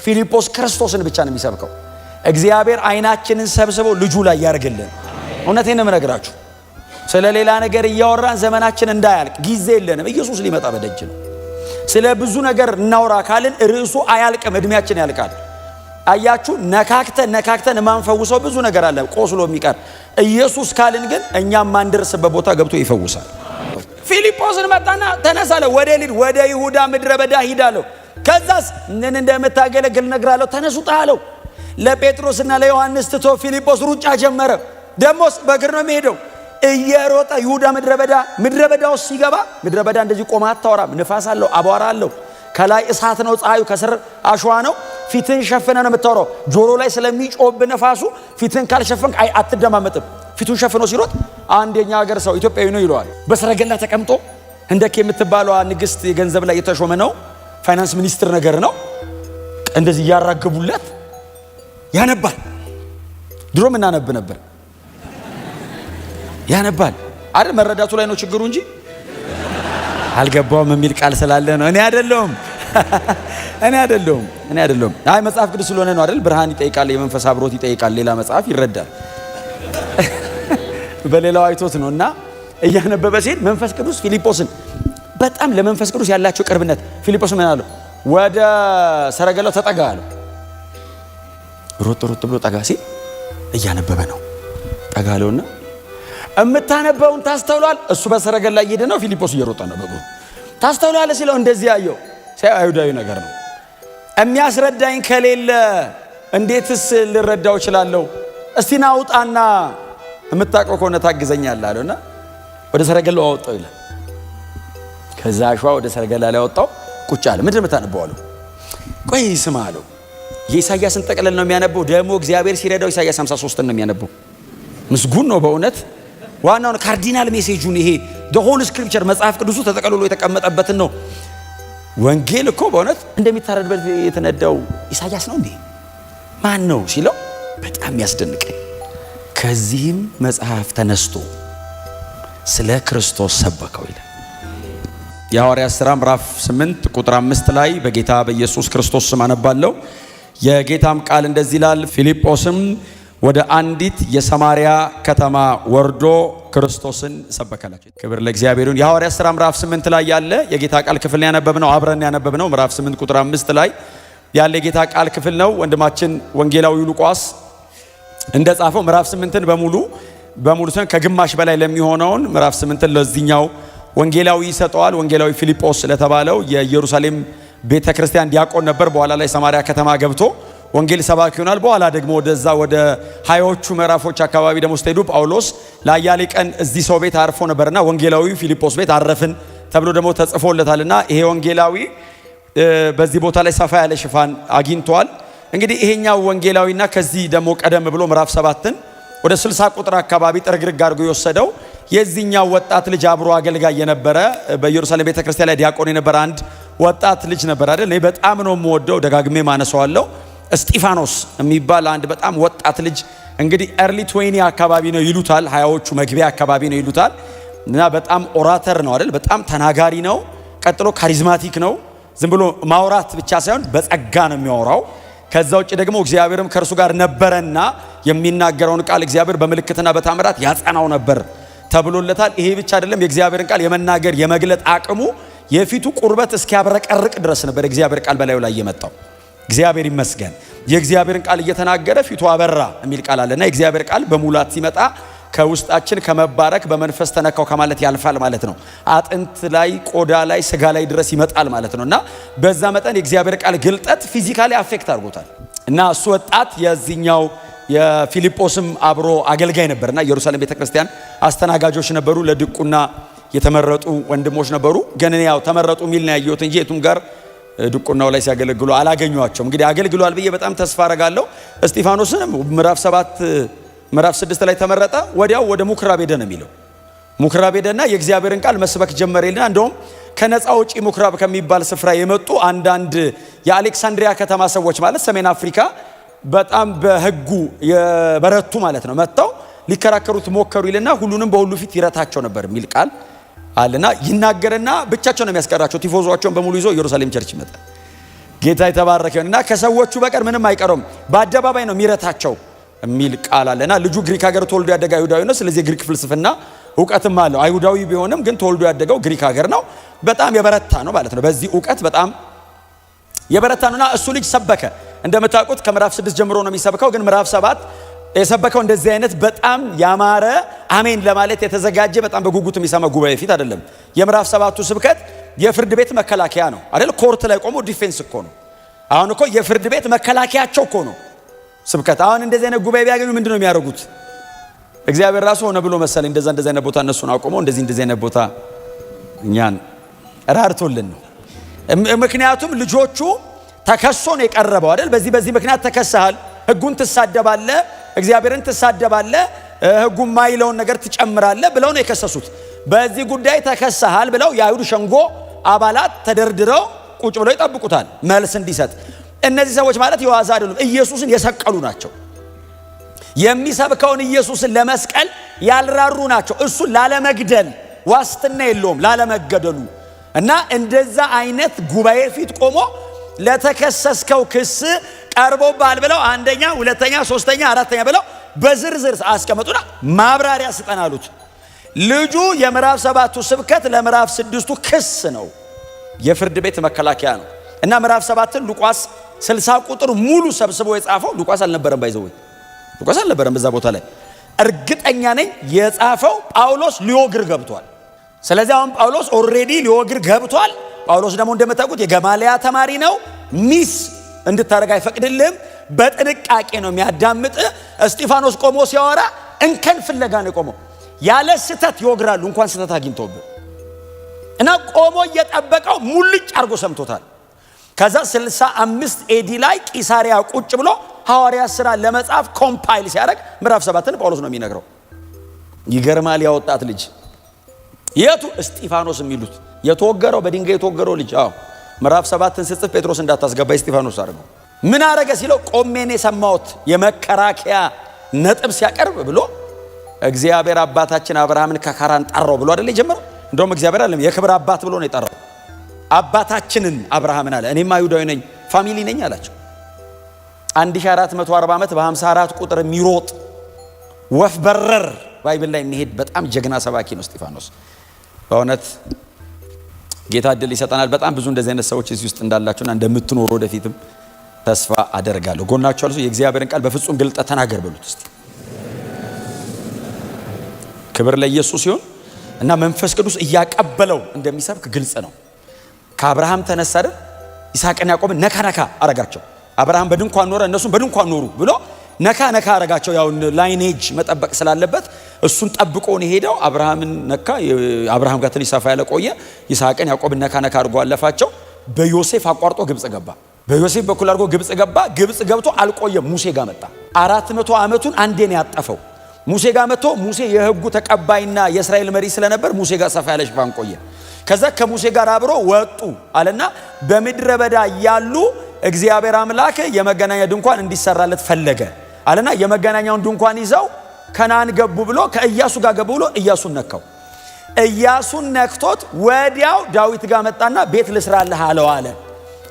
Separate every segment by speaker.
Speaker 1: ፊልጶስ ክርስቶስን ብቻ ነው የሚሰብከው። እግዚአብሔር አይናችንን ሰብስበው ልጁ ላይ ያርግልን። እውነቴን ነው የምነግራችሁ። ስለ ሌላ ነገር እያወራን ዘመናችን እንዳያልቅ ጊዜ የለንም። ኢየሱስ ሊመጣ በደጅ ነው። ስለ ብዙ ነገር እናውራ ካልን ርዕሱ አያልቅም፣ እድሜያችን ያልቃል። አያችሁ፣ ነካክተን ማንፈውሰው ብዙ ነገር አለ ቆስሎ የሚቀር። ኢየሱስ ካልን ግን እኛም ማንደርስበት ቦታ ገብቶ ይፈውሳል። ፊልጶስን መጣና ተነሳለ፣ ወደ ይሁዳ ምድረ በዳ ሂዳለሁ፣ ከዛስ ምን እንደምታገለግል ነግራለሁ፣ ተነሱታ አለው። ለጴጥሮስና ለዮሐንስ ትቶ ፊልጶስ ሩጫ ጀመረ። ደሞስ በእግር ነው የሚሄደው። እየሮጠ ይሁዳ ምድረ በዳ ውስጥ ሲገባ፣ ምድረ በዳ እንደዚህ ቆማ አታወራም። ንፋስ አለው፣ አቧራ አለው፣ ከላይ እሳት ነው፣ ፀሐዩ ከስር አሸዋ ነው። ፊትን ሸፍነ ነው የምታወራው። ጆሮ ላይ ስለሚጮብ ነፋሱ ፊትን ካልሸፈንክ አትደማመጥም። ፊቱን ሸፍኖ ሲሮጥ አንደኛ ሀገር ሰው ኢትዮጵያዊ ነው ይለዋል። በሰረገላ ተቀምጦ ህንደኬ የምትባለዋ ንግስት የገንዘብ ላይ የተሾመ ነው፣ ፋይናንስ ሚኒስትር ነገር ነው። እንደዚህ ያራገቡለት ያነባል። ድሮ ምን እናነብ ነበር? ያነባል አይደል? መረዳቱ ላይ ነው ችግሩ እንጂ አልገባውም የሚል ቃል ስላለ ነው። እኔ አይደለሁም። አይ መጽሐፍ ቅዱስ ስለሆነ ነው አይደል? ብርሃን ይጠይቃል፣ የመንፈስ አብሮት ይጠይቃል። ሌላ መጽሐፍ ይረዳል። በሌላው አይቶት ነውና እያነበበ ሲል መንፈስ ቅዱስ ፊልጶስን በጣም ለመንፈስ ቅዱስ ያላቸው ቅርብነት ፊልጶስ ምን አለው? ወደ ሰረገላው ተጠጋ አለው። ሮጥ ብሎ ጠጋ ሲል እያነበበ ነው። ጠጋ አለውና እምታነበውን ታስተውሏል? እሱ በሰረገላ እየሄደ ነው፣ ፊልጶስ እየሮጠ ነው በእግሩ። ታስተውሏል ሲለው እንደዚህ ያየው አይሁዳዊ ነገር ነው። የሚያስረዳኝ ከሌለ እንዴትስ ልረዳው እችላለሁ? እስቲ ና ውጣና የምታውቀው ከሆነ ታግዘኛለህ አለውና ወደ ሰረገላው አወጣው ይላል። ከዛ አሸዋ ወደ ሰረገላ ላይ አወጣው፣ ቁጭ አለ። ምንድን ነው የምታነበው አለው። ቆይ ስማ አለው። የኢሳያስን ጠቅለል ነው የሚያነበው። ደግሞ እግዚአብሔር ሲረዳው ኢሳያስ 53 ነው የሚያነበው። ምስጉን ነው በእውነት። ዋናውን ካርዲናል ሜሴጁን ይሄ the whole scripture መጽሐፍ ቅዱሱ ተጠቅልሎ የተቀመጠበትን ነው። ወንጌል እኮ በእውነት እንደሚታረድበት የተነዳው ኢሳያስ ነው እንዴ? ማን ነው ሲለው በጣም ያስደንቀኝ። ከዚህም መጽሐፍ ተነስቶ ስለ ክርስቶስ ሰበከው ይላል። የሐዋርያት ሥራ ምዕራፍ 8 ቁጥር 5 ላይ በጌታ በኢየሱስ ክርስቶስ ስም አነባለሁ። የጌታም ቃል እንደዚህ ይላል፣ ፊልጶስም ወደ አንዲት የሰማርያ ከተማ ወርዶ ክርስቶስን ሰበከላቸው። ክብር ለእግዚአብሔር ይሁን። የሐዋርያት ሥራ ምዕራፍ 8 ላይ ያለ የጌታ ቃል ክፍል ያነበብነው አብረን ያነበብነው ምዕራፍ 8 ቁጥር 5 ላይ ያለ የጌታ ቃል ክፍል ነው። ወንድማችን ወንጌላዊ ሉቃስ እንደጻፈው ምዕራፍ 8ን በሙሉ ሰን ከግማሽ በላይ ለሚሆነውን ምዕራፍ 8ን ለዚህኛው ወንጌላዊ ይሰጠዋል። ወንጌላዊ ፊልጶስ ለተባለው የኢየሩሳሌም ቤተክርስቲያን ዲያቆን ነበር። በኋላ ላይ ሰማርያ ከተማ ገብቶ ወንጌል ሰባኪ ይሆናል። በኋላ ደግሞ ወደዛ ወደ ሃዮቹ ምዕራፎች አካባቢ ደግሞ ስትሄዱ ጳውሎስ ለአያሌ ቀን እዚህ ሰው ቤት አርፎ ነበርና ወንጌላዊ ፊልጶስ ቤት አረፍን ተብሎ ደግሞ ተጽፎለታልና ይሄ ወንጌላዊ በዚህ ቦታ ላይ ሰፋ ያለ ሽፋን አግኝቷል። እንግዲህ ይሄኛው ወንጌላዊና ከዚህ ደግሞ ቀደም ብሎ ምዕራፍ 7ን ወደ 60 ቁጥር አካባቢ ጥርግርግ አድርጎ የወሰደው የዚህኛው ወጣት ልጅ አብሮ አገልጋይ የነበረ በኢየሩሳሌም ቤተክርስቲያን ላይ ዲያቆን የነበረ አንድ ወጣት ልጅ ነበር አይደል? እኔ በጣም ነው የምወደው፣ ደጋግሜ ማነሳዋለሁ። እስጢፋኖስ የሚባል አንድ በጣም ወጣት ልጅ እንግዲህ ኤርሊ 20 አካባቢ ነው ይሉታል፣ ሃያዎቹ መግቢያ አካባቢ ነው ይሉታል። እና በጣም ኦራተር ነው አይደል? በጣም ተናጋሪ ነው። ቀጥሎ ካሪዝማቲክ ነው። ዝም ብሎ ማውራት ብቻ ሳይሆን በጸጋ ነው የሚያወራው። ከዛ ውጭ ደግሞ እግዚአብሔርም ከእርሱ ጋር ነበረና የሚናገረውን ቃል እግዚአብሔር በምልክትና በታምራት ያጸናው ነበር ተብሎለታል። ይሄ ብቻ አይደለም፣ የእግዚአብሔርን ቃል የመናገር የመግለጥ አቅሙ የፊቱ ቁርበት እስኪያብረቀርቅ ድረስ ነበር እግዚአብሔር ቃል በላዩ ላይ የመጣው። እግዚአብሔር ይመስገን። የእግዚአብሔርን ቃል እየተናገረ ፊቱ አበራ የሚል ቃል አለና የእግዚአብሔር ቃል በሙላት ሲመጣ ከውስጣችን ከመባረክ በመንፈስ ተነካው ከማለት ያልፋል ማለት ነው። አጥንት ላይ፣ ቆዳ ላይ፣ ስጋ ላይ ድረስ ይመጣል ማለት ነውና በዛ መጠን የእግዚአብሔር ቃል ግልጠት ፊዚካሊ አፌክት አድርጎታል። እና እሱ ወጣት የዚህኛው የፊልጶስም አብሮ አገልጋይ ነበርና ኢየሩሳሌም ቤተክርስቲያን አስተናጋጆች ነበሩ። ለድቁና የተመረጡ ወንድሞች ነበሩ። ግን ያው ተመረጡ ሚል ነው ያየሁት እንጂ የቱም ጋር ድቁናው ላይ ሲያገለግሉ አላገኘዋቸውም። እንግዲህ አገልግሏል ብዬ በጣም ተስፋ አረጋለሁ። እስጢፋኖስንም ምዕራፍ 6 ላይ ተመረጠ። ወዲያው ወደ ምኩራብ ሄደ ነው የሚለው። ምኩራብ ሄደና የእግዚአብሔርን ቃል መስበክ ጀመረ ይልና እንደውም ከነፃ ውጪ ምኩራብ ከሚባል ስፍራ የመጡ አንዳንድ የአሌክሳንድሪያ ከተማ ሰዎች ማለት ሰሜን አፍሪካ በጣም በሕጉ የበረቱ ማለት ነው መጥተው ሊከራከሩት ሞከሩ ይልና ሁሉንም በሁሉ ፊት ይረታቸው ነበር የሚል ቃል አለና ይናገርና ብቻቸው ነው የሚያስቀራቸው። ቲፎዞአቸውን በሙሉ ይዞ ኢየሩሳሌም ቸርች ይመጣል። ጌታ የተባረከ ይሁንና ከሰዎቹ በቀር ምንም አይቀሩም፣ በአደባባይ ነው የሚረታቸው የሚል ቃል አለና ልጁ ግሪክ ሀገር ተወልዶ ያደገ አይሁዳዊ ነው። ስለዚህ ግሪክ ፍልስፍና ዕውቀትም አለው። አይሁዳዊ ቢሆንም ግን ተወልዶ ያደገው ግሪክ ሀገር ነው። በጣም የበረታ ነው ማለት ነው። በዚህ ዕውቀት በጣም የበረታ ነውና እሱ ልጅ ሰበከ። እንደምታውቁት ከምዕራፍ 6 ጀምሮ ነው የሚሰብከው። ግን ምዕራፍ 7 የሰበከው እንደዚህ አይነት በጣም ያማረ አሜን ለማለት የተዘጋጀ በጣም በጉጉት የሚሰማ ጉባኤ ፊት አይደለም። የምዕራፍ 7ቱ ስብከት የፍርድ ቤት መከላከያ ነው አይደል? ኮርት ላይ ቆሞ ዲፌንስ እኮ ነው። አሁን እኮ የፍርድ ቤት መከላከያቸው እኮ ነው ስብከት። አሁን እንደዚህ አይነት ጉባኤ ቢያገኙ ምንድነው የሚያደርጉት? እግዚአብሔር ራሱ ሆነ ብሎ መሰለኝ እንደዚህ አይነት ቦታ እነሱን አቆመው እንደዚህ አይነት ቦታ እኛን ራርቶልን ነው። ምክንያቱም ልጆቹ ተከሶ ነው የቀረበው አይደል? በዚህ ምክንያት ተከሰሃል፣ ህጉን ትሳደባለህ፣ እግዚአብሔርን ትሳደባለህ፣ ህጉ ማይለውን ነገር ትጨምራለህ ብለው ነው የከሰሱት። በዚህ ጉዳይ ተከሰሃል ብለው የአይሁድ ሸንጎ አባላት ተደርድረው ቁጭ ብለው ይጠብቁታል መልስ እንዲሰጥ። እነዚህ ሰዎች ማለት የዋዛ አይደሉም፣ ኢየሱስን የሰቀሉ ናቸው። የሚሰብከውን ኢየሱስን ለመስቀል ያልራሩ ናቸው። እሱን ላለመግደል ዋስትና የለውም ላለመገደሉ። እና እንደዛ አይነት ጉባኤ ፊት ቆሞ ለተከሰስከው ክስ ቀርቦባል ብለው አንደኛ፣ ሁለተኛ፣ ሶስተኛ፣ አራተኛ ብለው በዝርዝር አስቀመጡና ማብራሪያ ስጠን አሉት። ልጁ የምዕራፍ 7ቱ ስብከት ለምዕራፍ 6ቱ ክስ ነው፣ የፍርድ ቤት መከላከያ ነው። እና ምዕራፍ 7ን ሉቃስ 60 ቁጥር ሙሉ ሰብስቦ የጻፈው ሉቃስ አልነበረም። ባይዘው ሉቃስ አልነበረም በዛ ቦታ ላይ። እርግጠኛ ነኝ የጻፈው ጳውሎስ ሊወግር ገብቷል። ስለዚህ አሁን ጳውሎስ ኦልሬዲ ሊወግር ገብቷል። ጳውሎስ ደግሞ እንደምታውቁት የገማልያ ተማሪ ነው። ሚስ እንድታረግ አይፈቅድልም። በጥንቃቄ ነው የሚያዳምጥ። እስጢፋኖስ ቆሞ ሲያወራ እንከን ፍለጋ ነው ቆመው። ያለ ስተት ይወግራሉ እንኳን ስተት አግኝተውብን እና ቆሞ እየጠበቀው ሙልጭ አርጎ ሰምቶታል። ከዛ 65 ኤዲ ላይ ቂሳሪያ ቁጭ ብሎ ሐዋርያ ሥራ ለመጻፍ ኮምፓይል ሲያደርግ ምዕራፍ 7ን ጳውሎስ ነው የሚነግረው። ይገርማል። ያወጣት ልጅ የቱ እስጢፋኖስ የሚሉት የተወገረው በድንጋይ የተወገረው ልጅ። አዎ ምዕራፍ 7ን ስጽፍ ጴጥሮስ እንዳታስገባ እስጢፋኖስ አድርገው። ምን አረገ ሲለው ቆሜን የሰማሁት የመከራከያ ነጥብ ሲያቀርብ ብሎ እግዚአብሔር አባታችን አብርሃምን ከካራን ጠራው ብሎ አይደል የጀመረው? እንደውም እግዚአብሔር አይደለም የክብር አባት ብሎ ነው የጠራው። አባታችንን አብርሃምን አለ። እኔም አይሁዳዊ ነኝ ፋሚሊ ነኝ አላቸው። 1440 ዓመት በ54 ቁጥር የሚሮጥ ወፍ በረር ባይብል ላይ የሚሄድ በጣም ጀግና ሰባኪ ነው እስጢፋኖስ። በእውነት ጌታ እድል ይሰጠናል። በጣም ብዙ እንደዚህ አይነት ሰዎች እዚህ ውስጥ እንዳላችሁና እንደምትኖሩ ወደፊትም ተስፋ አደርጋለሁ። ጎናችሁ ያለው የእግዚአብሔርን ቃል በፍጹም ግልጠት ተናገር በሉት እስቲ። ክብር ለኢየሱስ ይሁን። እና መንፈስ ቅዱስ እያቀበለው እንደሚሰብክ ግልጽ ነው። ከአብርሃም ተነሳ አይደል? ይስሐቅና ያዕቆብን ነካ አረጋቸው። አብርሃም በድንኳን ኖረ፣ እነሱም በድንኳን ኖሩ ብሎ ነካ አረጋቸው። ያው ላይኔጅ መጠበቅ ስላለበት እሱን ጠብቆ ነው ሄደው። አብርሃምን ነካ። አብርሃም ጋር ትንሽ ሰፋ ያለ ቆየ። ይስሐቅን ያዕቆብን ነካ አድርጎ አለፋቸው። በዮሴፍ አቋርጦ ግብጽ ገባ። በዮሴፍ በኩል አድርጎ ግብጽ ገባ። ግብጽ ገብቶ አልቆየም። ሙሴ ጋር መጣ። 400 ዓመቱን አንዴ ነው ያጠፈው። ሙሴ ጋር መጥቶ ሙሴ የሕጉ ተቀባይና የእስራኤል መሪ ስለነበር ሙሴ ጋር ሰፋ ያለ ሽፋን ቆየ። ከዛ ከሙሴ ጋር አብሮ ወጡ አለና በምድረ በዳ ያሉ እግዚአብሔር አምላክ የመገናኛ ድንኳን እንዲሰራለት ፈለገ አለና የመገናኛውን ድንኳን ይዘው ከናን ገቡ ብሎ ከኢያሱ ጋር ገቡ ብሎ ኢያሱን ነካው። ኢያሱን ነክቶት ወዲያው ዳዊት ጋር መጣና ቤት ልስራልህ አለው አለ።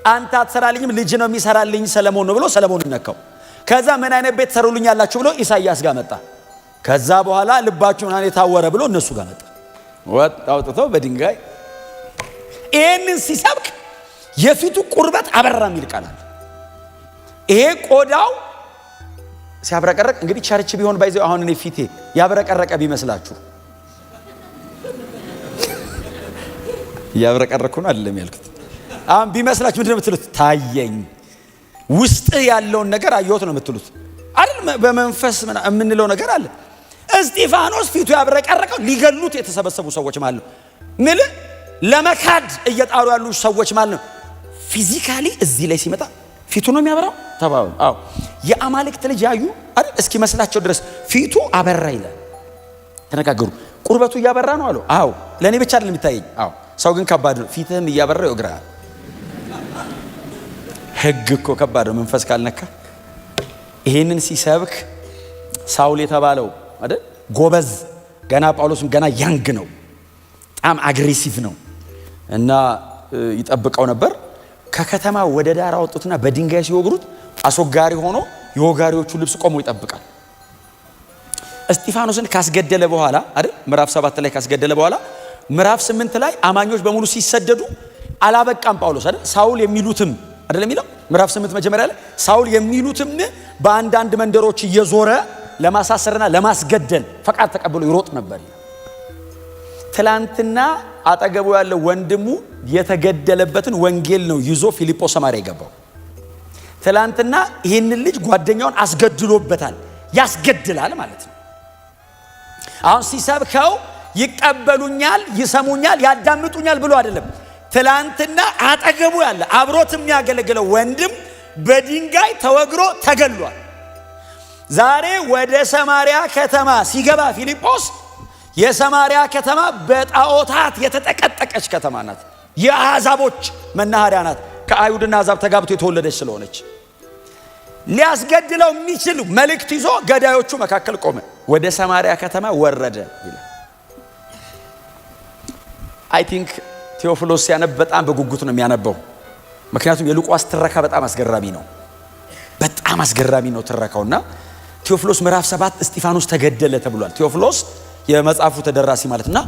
Speaker 1: አንተ አትሰራልኝም ልጅ ነው የሚሰራልኝ ሰለሞን ነው ብሎ ሰለሞንን ነካው። ከዛ ምን አይነት ቤት ሰሩልኝ ያላችሁ ብሎ ኢሳይያስ ጋር መጣ። ከዛ በኋላ ልባችሁ ምናምን የታወረ ብሎ እነሱ ጋር መጣ። ወጥ አውጥቶ በድንጋይ ይህንን ሲሰብክ የፊቱ ቁርበት አበራ የሚል ቃል አለ። ይሄ ቆዳው ሲያብረቀረቅ እንግዲህ ቸርች ቢሆን ባይዘው አሁን እኔ ፊቴ ያብረቀረቀ ቢመስላችሁ ያብረቀረኩ ነው አይደለም ያልኩት። አሁን ቢመስላችሁ ምንድነው የምትሉት? ታየኝ ውስጥ ያለውን ነገር አየሁት ነው የምትሉት አይደል? በመንፈስ የምንለው ነገር አለ። እስጢፋኖስ ፊቱ ያብረቀረቀው ሊገሉት የተሰበሰቡ ሰዎች ማለት ነው። ምን ለመካድ እየጣሩ ያሉ ሰዎች ማለት ነው። ፊዚካሊ እዚህ ላይ ሲመጣ ፊቱ ነው የሚያበራው ተባው። አዎ የአማልክት ልጅ ያዩ አይደል እስኪ መስላቸው ድረስ ፊቱ አበራ ይላል። ተነጋገሩ። ቁርበቱ እያበራ ነው አሉ። አዎ ለኔ ብቻ አይደለም የሚታየኝ። አዎ ሰው ግን ከባድ ነው። ፊትህም እያበራ ይወግራል። ህግ እኮ ከባድ ነው መንፈስ ካልነካ። ይሄንን ሲሰብክ ሳውል የተባለው አይደል ጎበዝ ገና ጳውሎስም ገና ያንግ ነው። በጣም አግሬሲቭ ነው እና ይጠብቀው ነበር። ከከተማ ወደ ዳር አወጡትና በድንጋይ ሲወግሩት አስወጋሪ ሆኖ የወጋሪዎቹ ልብስ ቆሞ ይጠብቃል። እስጢፋኖስን ካስገደለ በኋላ አይደል ምዕራፍ 7 ላይ ካስገደለ በኋላ ምዕራፍ 8 ላይ አማኞች በሙሉ ሲሰደዱ አላበቃም ጳውሎስ አይደል ሳውል የሚሉትም አይደል የሚለው ምዕራፍ 8 መጀመሪያ ላይ ሳውል የሚሉትም በአንዳንድ መንደሮች እየዞረ ለማሳሰርና ለማስገደል ፈቃድ ተቀብሎ ይሮጥ ነበር። ትላንትና አጠገቡ ያለው ወንድሙ የተገደለበትን ወንጌል ነው ይዞ ፊልጶስ ሰማርያ የገባው። ትላንትና ይህንን ልጅ ጓደኛውን አስገድሎበታል። ያስገድላል ማለት ነው። አሁን ሲሰብከው ይቀበሉኛል፣ ይሰሙኛል፣ ያዳምጡኛል ብሎ አይደለም። ትላንትና አጠገቡ ያለ አብሮት የሚያገለግለው ወንድም በድንጋይ ተወግሮ ተገሏል። ዛሬ ወደ ሰማርያ ከተማ ሲገባ ፊልጶስ የሰማርያ ከተማ በጣዖታት የተጠቀጠቀች ከተማ ናት። የአሕዛቦች መናኸሪያ ናት። ከአይሁድና አሕዛብ ተጋብቶ የተወለደች ስለሆነች ሊያስገድለው የሚችል መልእክት ይዞ ገዳዮቹ መካከል ቆመ። ወደ ሰማርያ ከተማ ወረደ ይላል። አይ ቲንክ ቴዎፍሎስ ሲያነብ በጣም በጉጉት ነው የሚያነበው። ምክንያቱም የሉቃስ ትረካ በጣም አስገራሚ ነው። በጣም አስገራሚ ነው ትረካውና ቴዎፍሎስ ምዕራፍ 7 እስጢፋኖስ ተገደለ ተብሏል። ቴዎፍሎስ የመጽሐፉ ተደራሲ ማለትና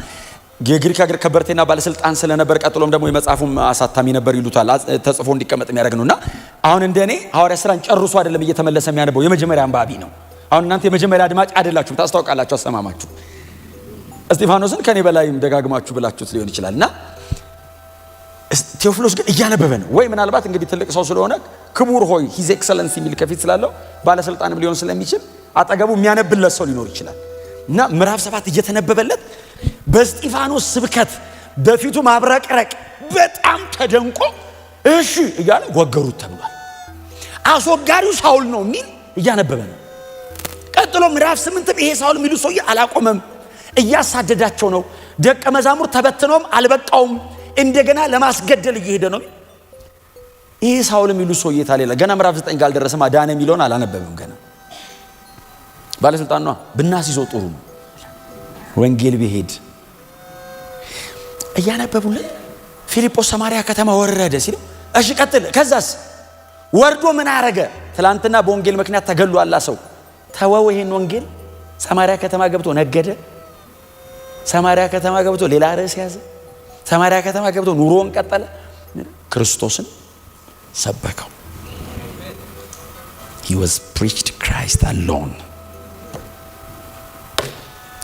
Speaker 1: የግሪክ ሀገር ከበርቴና ባለስልጣን ስለነበር ቀጥሎም ደግሞ የመጽሐፉም አሳታሚ ነበር ይሉታል። ተጽፎ እንዲቀመጥ የሚያደርግ ነውና አሁን እንደኔ ሐዋርያ ሥራን ጨርሶ አይደለም እየተመለሰ የሚያነበው የመጀመሪያ አንባቢ ነው። አሁን እናንተ የመጀመሪያ አድማጭ አይደላችሁም፣ ታስታውቃላችሁ፣ አሰማማችሁ። እስጢፋኖስን ከኔ በላይም ደጋግማችሁ ብላችሁት ሊሆን ይችላልና ቴዎፍሎስ ግን እያነበበ ነው። ወይ ምናልባት እንግዲህ ትልቅ ሰው ስለሆነ ክቡር ሆይ ሂዝ ኤክሰለንስ የሚል ከፊት ስላለው ባለስልጣንም ሊሆን ስለሚችል አጠገቡ የሚያነብለት ሰው ሊኖር ይችላል። እና ምዕራፍ 7 እየተነበበለት በእስጢፋኖስ ስብከት በፊቱ ማብረቅረቅ በጣም ተደንቆ እሺ እያለ ወገሩት ተብሏል። አስወጋሪው ሳውል ነው የሚል እያነበበ ነው። ቀጥሎ ምዕራፍ 8 ይሄ ሳውል የሚሉ ሰውዬ አላቆመም፣ እያሳደዳቸው ነው። ደቀ መዛሙርት ተበትነውም አልበቃውም፣ እንደገና ለማስገደል እየሄደ ነው። ይሄ ሳውል የሚሉ ሰውዬ ታሌላ ገና ምዕራፍ 9 ጋር አልደረሰም። አዳነ የሚለውን አላነበበም ገና። ባለስልጣን ነው ብናስይዘው ጥሩ ነው። ወንጌል ቢሄድ እያነበቡልን ፊልጶስ ሰማርያ ከተማ ወረደ ሲል እሺ ቀጥል። ከዛስ ወርዶ ምን አረገ? ትላንትና በወንጌል ምክንያት ተገሏላ ሰው ተወው። ይሄን ወንጌል ሰማርያ ከተማ ገብቶ ነገደ። ሰማርያ ከተማ ገብቶ ሌላ ርዕስ ያዘ። ሰማርያ ከተማ ገብቶ ኑሮውን ቀጠለ። ክርስቶስን ሰበከው። he was preached Christ alone።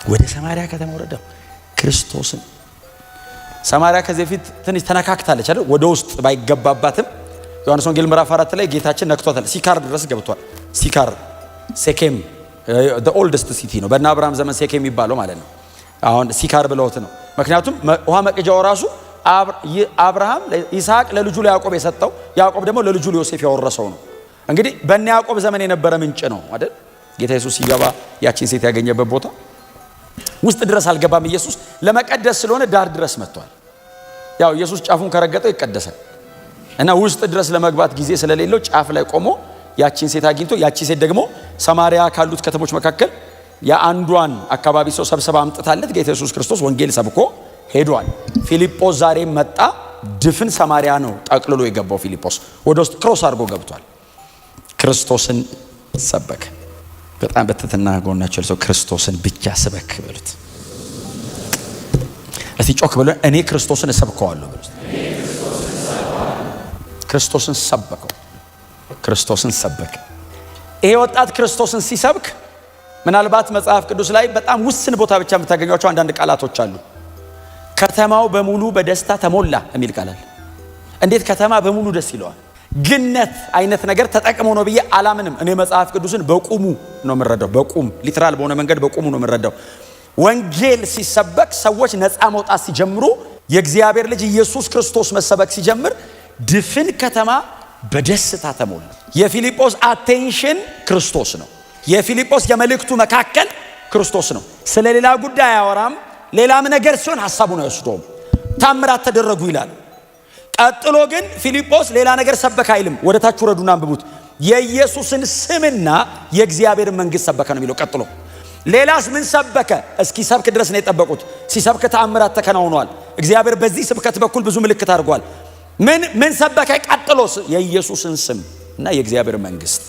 Speaker 1: ወደ ሰማርያ ከተማ ወረደ ክርስቶስን። ሰማርያ ከዚህ በፊት ትንሽ ተነካክታለች አይደል? ወደ ውስጥ ባይገባባትም ዮሐንስ ወንጌል ምዕራፍ 4 ላይ ጌታችን ነክቷታል። ሲካር ድረስ ገብቷል። ሲካር ሴኬም the oldest city ነው። በእነ አብርሃም ዘመን ሴኬም የሚባለው ማለት ነው። አሁን ሲካር ብለውት ነው። ምክንያቱም ውሃ መቅጃው ራሱ አብርሃም ይስሐቅ ለልጁ ለያዕቆብ የሰጠው፣ ያዕቆብ ደግሞ ለልጁ ለዮሴፍ ያወረሰው ነው። እንግዲህ በእነ ያዕቆብ ዘመን የነበረ ምንጭ ነው አይደል? ጌታ ኢየሱስ ሲገባ ያቺን ሴት ያገኘበት ቦታ ውስጥ ድረስ አልገባም። ኢየሱስ ለመቀደስ ስለሆነ ዳር ድረስ መጥቷል። ያው ኢየሱስ ጫፉን ከረገጠው ይቀደሳል እና ውስጥ ድረስ ለመግባት ጊዜ ስለሌለው ጫፍ ላይ ቆሞ ያቺን ሴት አግኝቶ፣ ያቺ ሴት ደግሞ ሰማርያ ካሉት ከተሞች መካከል የአንዷን አካባቢ ሰው ሰብስባ አምጥታለት ጌታ ኢየሱስ ክርስቶስ ወንጌል ሰብኮ ሄዷል። ፊልጶስ ዛሬ መጣ። ድፍን ሰማርያ ነው ጠቅልሎ የገባው ፊልጶስ። ወደ ውስጥ ክሮስ አድርጎ ገብቷል። ክርስቶስን ሰበከ። በጣም በትህትና ጎናቸው ሰው ክርስቶስን ብቻ ስበክ በሉት። እስቲ ጮክ ብሎ እኔ ክርስቶስን እሰብከዋለሁ በሉት። ክርስቶስን ሰበከው። ክርስቶስን ሰበከ። ይሄ ወጣት ክርስቶስን ሲሰብክ ምናልባት መጽሐፍ ቅዱስ ላይ በጣም ውስን ቦታ ብቻ የምታገኟቸው አንዳንድ ቃላቶች አሉ። ከተማው በሙሉ በደስታ ተሞላ የሚል ቃል አለ። እንዴት ከተማ በሙሉ ደስ ይለዋል? ግነት አይነት ነገር ተጠቅሞ ነው ብዬ አላምንም። እኔ መጽሐፍ ቅዱስን በቁሙ ነው የምረዳው። በቁም ሊትራል በሆነ መንገድ በቁሙ ነው የምረዳው። ወንጌል ሲሰበክ ሰዎች ነፃ መውጣት ሲጀምሩ፣ የእግዚአብሔር ልጅ ኢየሱስ ክርስቶስ መሰበክ ሲጀምር ድፍን ከተማ በደስታ ተሞላ። የፊልጶስ አቴንሽን ክርስቶስ ነው። የፊልጶስ የመልእክቱ መካከል ክርስቶስ ነው። ስለ ሌላ ጉዳይ አያወራም። ሌላም ነገር ሲሆን ሐሳቡን አይወስደውም። ታምራት ተደረጉ ይላል። ቀጥሎ ግን ፊልጶስ ሌላ ነገር ሰበከ አይልም። ወደ ታች ወረዱና አንብቡት። የኢየሱስን ስምና የእግዚአብሔር መንግስት ሰበከ ነው የሚለው። ቀጥሎ ሌላስ ምን ሰበከ? እስኪ ሰብክ ድረስ ነው የጠበቁት። ሲሰብክ ተአምራት ተከናውኗል። እግዚአብሔር በዚህ ስብከት በኩል ብዙ ምልክት አድርጓል። ምን ሰበከ? ቀጥሎስ የኢየሱስን ስም እና የእግዚአብሔር መንግስት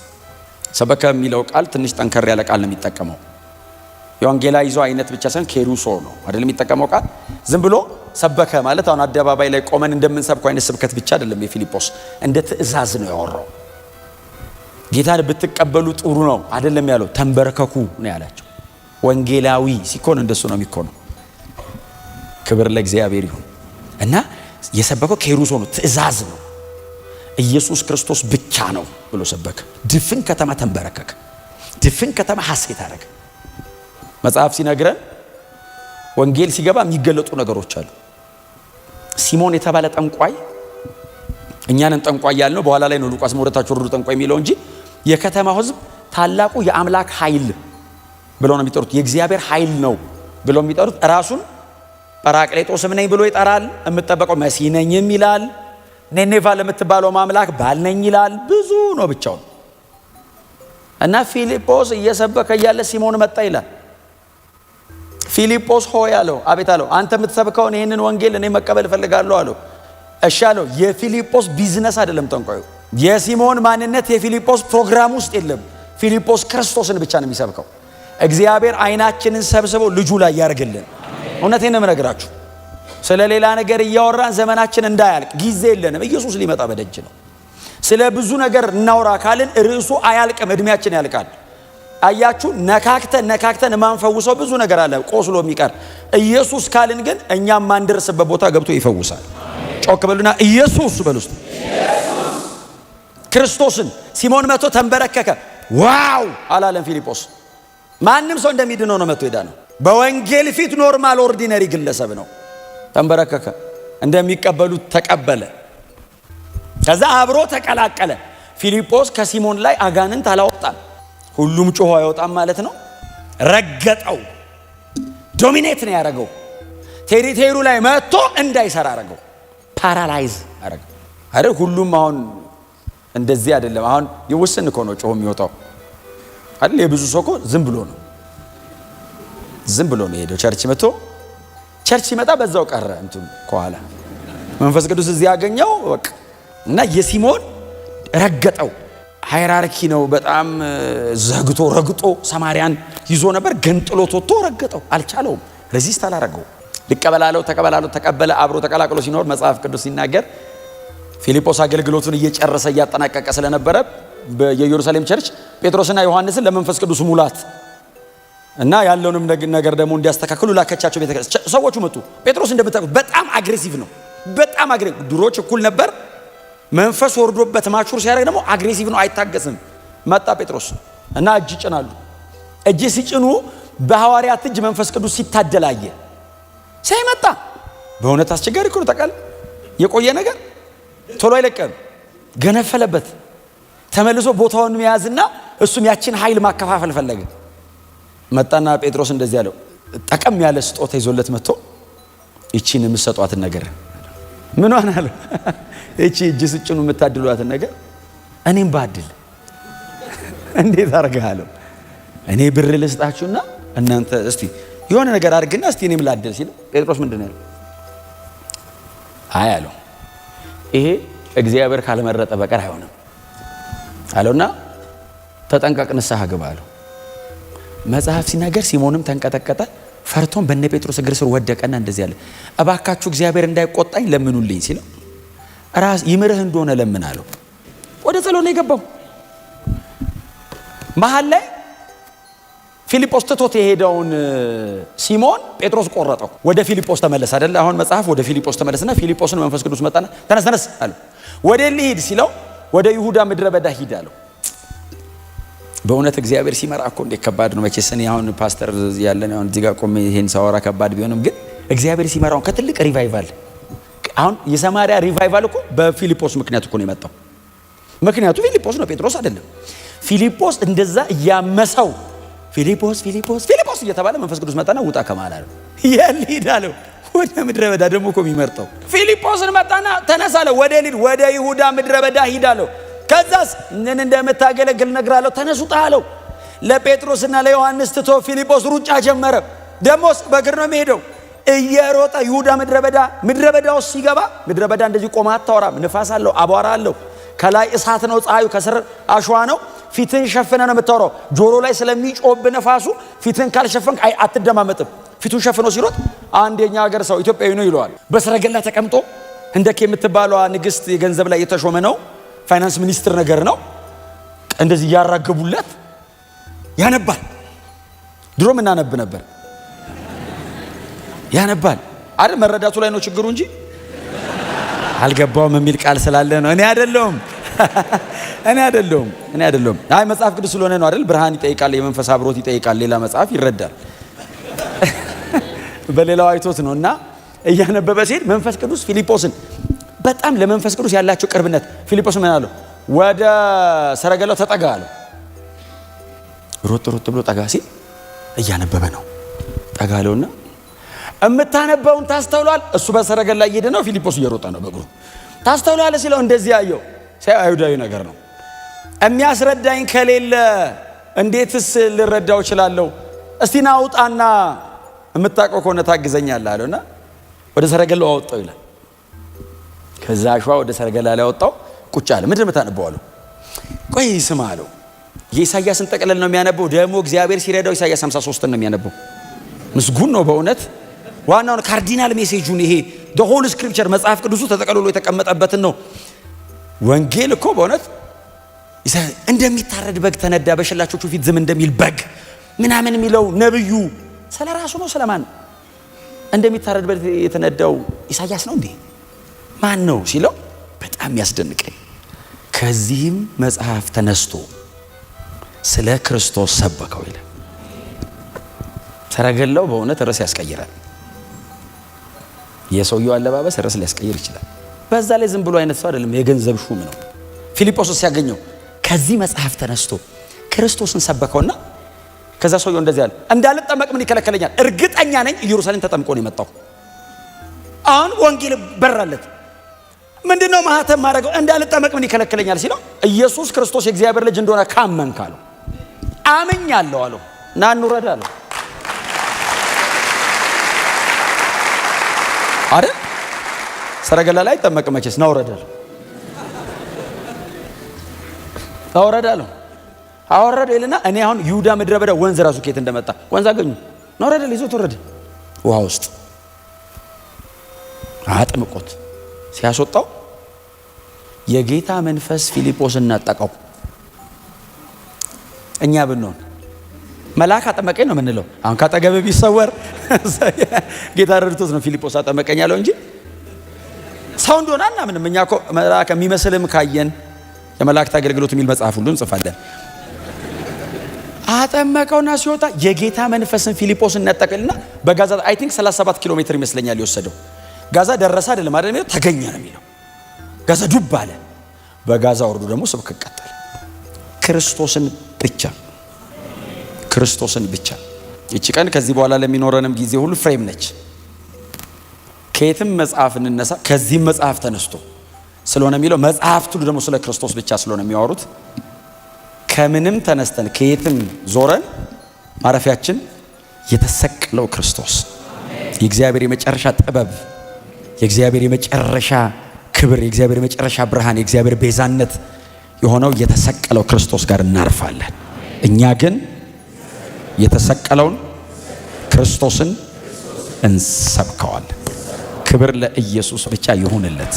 Speaker 1: ሰበከ የሚለው ቃል ትንሽ ጠንከር ያለ ቃል ነው የሚጠቀመው። የወንጌላይዞ አይነት ብቻ ሳይሆን ኬሩሶ ነው አይደለም የሚጠቀመው ቃል። ዝም ብሎ ሰበከ ማለት አሁን አደባባይ ላይ ቆመን እንደምንሰብከው አይነት ስብከት ብቻ አይደለም። የፊልጶስ እንደ ትእዛዝ ነው ያወራው። ጌታን ብትቀበሉ ጥሩ ነው አይደለም ያለው፣ ተንበረከኩ ነው ያላቸው። ወንጌላዊ ሲኮን እንደሱ ነው የሚኮነው። ክብር ለእግዚአብሔር ይሁን። እና የሰበከው ኬሩሶ ነው፣ ትእዛዝ ነው። ኢየሱስ ክርስቶስ ብቻ ነው ብሎ ሰበከ። ድፍን ከተማ ተንበረከከ። ድፍን ከተማ ሐሴት አደረገ። መጽሐፍ ሲነግረን ወንጌል ሲገባ የሚገለጡ ነገሮች አሉ። ሲሞን የተባለ ጠንቋይ፣ እኛንን ጠንቋይ ያልነው በኋላ ላይ ነው ሉቃስ ወደታች ወርዶ ጠንቋይ የሚለው እንጂ የከተማው ሕዝብ ታላቁ የአምላክ ኃይል ብለው ነው የሚጠሩት። የእግዚአብሔር ኃይል ነው ብለው የሚጠሩት። ራሱን ጰራቅሊጦስም ነኝ ብሎ ይጠራል። የምትጠበቀው መሲህ ነኝም ይላል። ኔኔቫ ለምትባለው ማምላክ ባል ነኝ ይላል። ብዙ ነው ብቻውን። እና ፊልጶስ እየሰበከ እያለ ሲሞን መጣ ይላል። ፊልጶስ ሆይ አለው፣ አቤት አለው። አንተ የምትሰብከውን ይህንን ወንጌል እኔ መቀበል እፈልጋለሁ አለው። እሺ አለው። የፊልጶስ ቢዝነስ አይደለም ጠንቋዩ። የሲሞን ማንነት የፊልጶስ ፕሮግራም ውስጥ የለም። ፊልጶስ ክርስቶስን ብቻ ነው የሚሰብከው። እግዚአብሔር አይናችንን ሰብስበው ልጁ ላይ ያርግልን። እውነቴን ነው የምነግራችሁ። ስለ ሌላ ነገር እያወራን ዘመናችን እንዳያልቅ ጊዜ የለንም። ኢየሱስ ሊመጣ በደጅ ነው። ስለ ብዙ ነገር እናውራ ካልን ርዕሱ አያልቅም፣ እድሜያችን ያልቃል። አያችሁ፣ ነካክተን ማንፈውሰው ብዙ ነገር አለ ቆስሎ የሚቀር። ኢየሱስ ካልን ግን እኛም ማንደርስበት ቦታ ገብቶ ይፈውሳል። ጮክ በሉና ኢየሱስ በሉ ውስጥ ክርስቶስን። ሲሞን መቶ ተንበረከከ። ዋው አላለም ፊልጶስ። ማንም ሰው እንደሚድነው ነው መቶ ሄዳ ነው። በወንጌል ፊት ኖርማል ኦርዲነሪ ግለሰብ ነው። ተንበረከከ፣ እንደሚቀበሉት ተቀበለ። ከዛ አብሮ ተቀላቀለ። ፊልጶስ ከሲሞን ላይ አጋንንት አላወጣም። ሁሉም ጮሆ አይወጣም ማለት ነው። ረገጠው፣ ዶሚኔት ነው ያደረገው። ቴሪቴሩ ላይ መጥቶ እንዳይሰራ አረገው። ፓራላይዝ አረገው አይደል? ሁሉም አሁን እንደዚህ አይደለም። አሁን ይወስን እኮ ነው ጮሆ የሚወጣው አይደል? የብዙ ሰው እኮ ዝም ብሎ ነው ሄደው ቸርች መጥቶ ቸርች ሲመጣ በዛው ቀረ። እንትን ከኋላ መንፈስ ቅዱስ እዚህ ያገኘው በቃ። እና የሲሞን ረገጠው። ሃይራርኪ ነው በጣም ዘግቶ ረግጦ ሰማርያን ይዞ ነበር። ገንጥሎት ወጥቶ ረገጠው። አልቻለውም፣ ሬዚስት አላረገው። ልቀበላለው ተቀበለ። አብሮ ተቀላቅሎ ሲኖር መጽሐፍ ቅዱስ ሲናገር ፊልጶስ አገልግሎቱን እየጨረሰ እያጠናቀቀ ስለነበረ የኢየሩሳሌም ቸርች ጴጥሮስና ዮሐንስን ለመንፈስ ቅዱስ ሙላት እና ያለውንም ነገር ደግሞ እንዲያስተካክሉ ላከቻቸው። ቤተክርስቲያን ሰዎቹ መጡ። ጴጥሮስ እንደምታውቁት በጣም አግሬሲቭ ነው። በጣም አግሬሲቭ። ድሮች እኩል ነበር። መንፈስ ወርዶበት ማቹር ሲያደርግ ደግሞ አግሬሲቭ ነው፣ አይታገስም። መጣ ጴጥሮስ እና እጅ ጭናሉ። እጅ ሲጭኑ በሐዋርያት እጅ መንፈስ ቅዱስ ሲታደላየ ሳይመጣ በእውነት አስቸጋሪ እኮ ነው። ታውቃለህ፣ የቆየ ነገር ቶሎ አይለቀም። ገነፈለበት። ተመልሶ ቦታውን መያዝና እሱም ያችን ኃይል ማከፋፈል ፈለገ። መጣና ጴጥሮስ እንደዚህ ያለው፣ ጠቀም ያለ ስጦታ ይዞለት መጥቶ እቺን የምትሰጧትን ነገር ምን ሆነ አለው። እቺ እጅ ስጭኑ የምታድሏትን ነገር እኔም ባድል እንዴት አርጋለሁ? እኔ ብር ልስጣችሁና እናንተ እስቲ የሆነ ነገር አድርግና እስቲ እኔም ላድል ሲል ጴጥሮስ ምንድነው ያለው? አይ አለው፣ ይሄ እግዚአብሔር ካልመረጠ በቀር አይሆንም አለውና ተጠንቀቅ፣ ንስሐ ግባ አለው። መጽሐፍ ሲናገር ሲሞንም ተንቀጠቀጠ፣ ፈርቶም በነ ጴጥሮስ እግር ስር ወደቀና እንደዚህ ያለ፣ እባካችሁ እግዚአብሔር እንዳይቆጣኝ ለምኑልኝ ሲለው ራስ ይምርህ እንደሆነ ለምን አለው። ወደ ጸሎት ነው የገባው። መሃል ላይ ፊልጶስ ትቶት የሄደውን ሲሞን ጴጥሮስ ቆረጠው። ወደ ፊልጶስ ተመለስ አይደል? አሁን መጽሐፍ ወደ ፊልጶስ ተመለስና ፊልጶስን መንፈስ ቅዱስ መጣና ተነስ አለው። ወደ ልሂድ ሲለው ወደ ይሁዳ ምድረ በዳ ሂድ አለው። በእውነት እግዚአብሔር ሲመራ እኮ እንዴት ከባድ ነው። መቼስ እኔ አሁን ፓስተር ያለን አሁን እዚህ ጋር ቆሜ ይሄን ሳወራ ከባድ ቢሆንም ግን እግዚአብሔር ሲመራው ከትልቅ ሪቫይቫል አሁን የሰማሪያ ሪቫይቫል እኮ በፊልጶስ ምክንያት እኮ ነው የመጣው። ምክንያቱ ፊልጶስ ነው፣ ጴጥሮስ አይደለም። ፊልጶስ እንደዛ እያመሰው ፊልጶስ እየተባለ መንፈስ ቅዱስ መጣና ውጣ ከማል አለው። ይሄድ አለው። ወደ ምድረ በዳ ደግሞ እኮ የሚመርጠው ፊልጶስን መጣና ተነስ አለው። ወደ ይሁዳ ምድረ በዳ ሂድ አለው። ከዛስ ምን እንደምታገለግል ነግራለሁ፣ ተነስ ውጣ አለው። ለጴጥሮስና ለዮሐንስ ትቶ ፊልጶስ ሩጫ ጀመረ። ደሞስ በእግር ነው የሚሄደው። እየሮጠ ይሁዳ ምድረ በዳ ውስጥ ሲገባ ምድረ በዳ እንደዚህ ቆማ አታወራም። ንፋስ አለው፣ አቧራ አለው። ከላይ እሳት ነው፣ ፀሐዩ ከስር አሸዋ ነው። ፊትን ሸፍነ ነው የምታወራው። ጆሮ ላይ ስለሚጮብ ነፋሱ ፊትን ካልሸፈንክ አትደማመጥም። ፊቱን ሸፍኖ ሲሮጥ አንድ የኛ ሀገር ሰው ኢትዮጵያዊ ነው ይለዋል። በሰረገላ ተቀምጦ ህንደኬ የምትባለዋ ንግስት የገንዘብ ላይ የተሾመ ነው፣ ፋይናንስ ሚኒስትር ነገር ነው። እንደዚህ ያራገቡለት ያነባል። ድሮም እናነብ ነበር። ያነባል አይደል? መረዳቱ ላይ ነው ችግሩ እንጂ አልገባውም የሚል ቃል ስላለ ነው። እኔ አይደለሁም። አይ መጽሐፍ ቅዱስ ስለሆነ ነው አይደል? ብርሃን ይጠይቃል፣ የመንፈስ አብሮት ይጠይቃል። ሌላ መጽሐፍ ይረዳል። በሌላው አይቶት ነውና እያነበበ ሲሄድ መንፈስ ቅዱስ ፊልጶስን በጣም ለመንፈስ ቅዱስ ያላቸው ቅርብነት ፊልጶስ ምን አለው? ወደ ሰረገላው ተጠጋ አለው። ሮጥ ብሎ ጠጋ ሲል እያነበበ ነው። ጠጋ አለውና እምታነበውን ታስተውሏል? እሱ በሰረገላ እየሄደ ነው፣ ፊልጶስ እየሮጠ ነው በእግሩ። ታስተውሏል ሲለው እንደዚህ ያየው አይሁዳዊ ነገር ነው። የሚያስረዳኝ ከሌለ እንዴትስ ልረዳው እችላለሁ? እስቲ ናውጣና የምታውቀው ከሆነ ታግዘኛለህ አለውና ወደ ሰረገላው አወጣው ይላል። ከዛ አሸዋ ወደ ሰረገላ ላይ አወጣው። ቁጭ አለ። ምንድን ነው የምታነበው አለው። ቆይ ስማ አለው። የኢሳያስን ጠቅለል ነው የሚያነበው። ደግሞ እግዚአብሔር ሲረዳው ኢሳያስ 53 ነው የሚያነበው። ምስጉን ነው በእውነት። ዋናውን ካርዲናል ሜሴጁን ይሄ the whole scripture መጽሐፍ ቅዱሱ ተጠቅልሎ የተቀመጠበትን ነው። ወንጌል እኮ በእውነት እንደሚታረድ በግ ተነዳ፣ በሸላቾቹ ፊት ዝም እንደሚል በግ ምናምን የሚለው ነብዩ ስለ ራሱ ነው። ስለማን እንደሚታረድ በግ የተነዳው ኢሳያስ ነው እንዴ? ማን ነው ሲለው በጣም ያስደንቀኝ። ከዚህም መጽሐፍ ተነስቶ ስለ ክርስቶስ ሰበከው ይላል። ሰረገላው በእውነት ርዕስ ያስቀይራል። የሰውየው አለባበስ ርዕስ ሊያስቀይር ይችላል። በዛ ላይ ዝም ብሎ አይነት ሰው አይደለም፣ የገንዘብ ሹም ነው። ፊልጶስ ሲያገኘው ከዚህ መጽሐፍ ተነስቶ ክርስቶስን ሰበከውና ከዛ ሰውየው እንደዚህ አለ፣ እንዳልጠመቅ ምን ይከለከለኛል? እርግጠኛ ነኝ ኢየሩሳሌም ተጠምቆ ነው የመጣው። አሁን ወንጌል በራለት። ምንድነው ማህተም ማድረገው? እንዳልጠመቅ ምን ይከለከለኛል ሲለው ኢየሱስ ክርስቶስ የእግዚአብሔር ልጅ እንደሆነ ካመንክ አለው። አምኛለሁ አለው። ና እንውረድ አለው አይደል? ሰረገላ ላይ ጠመቅ መቼስ ነው ወረዳል። አወረዳለሁ አወረደ ይልና እኔ አሁን ይሁዳ ምድረ በዳ ወንዝ ራሱ ከየት እንደመጣ ወንዝ አገኙ ነው ወረደ። ይዞት ወረደ ውሃ ውስጥ አጥምቆት ሲያስወጣው የጌታ መንፈስ ፊልጶስን ናጠቀው። እኛ ብንሆን መልአክ አጠመቀኝ ነው የምንለው። አሁን ካጠገብ ቢሰወር ጌታ ረድቶት ነው ፊልጶስ አጠመቀኝ ያለው እንጂ ሰው እንደሆነ አናምንም። እኛ እኮ መልአክ የሚመስልም ካየን የመላእክት አገልግሎት የሚል መጽሐፍ ሁሉ እንጽፋለን። አጠመቀውና ሲወጣ የጌታ መንፈስን ፊልጶስን ነጠቀልና በጋዛ አይ ቲንክ 37 ኪሎ ሜትር ይመስለኛል የወሰደው። ጋዛ ደረሰ አይደለም አይደል? ተገኘ ነው የሚለው። ጋዛ ዱብ አለ። በጋዛ ወርዶ ደግሞ ስብከት ቀጠለ። ክርስቶስን ብቻ። እቺ ቀን ከዚህ በኋላ ለሚኖረንም ጊዜ ሁሉ ፍሬም ነች። ከየትም መጽሐፍ እንነሳ፣ ከዚህም መጽሐፍ ተነስቶ ስለሆነ የሚለው መጽሐፍቱ ደግሞ ስለ ክርስቶስ ብቻ ስለሆነ የሚያወሩት ከምንም ተነስተን ከየትም ዞረን ማረፊያችን የተሰቀለው ክርስቶስ፣ የእግዚአብሔር የመጨረሻ ጥበብ፣ የእግዚአብሔር የመጨረሻ ክብር፣ የእግዚአብሔር የመጨረሻ ብርሃን፣ የእግዚአብሔር ቤዛነት የሆነው የተሰቀለው ክርስቶስ ጋር እናርፋለን። እኛ ግን የተሰቀለውን ክርስቶስን እንሰብከዋለን። ክብር ለኢየሱስ ብቻ ይሁንለት።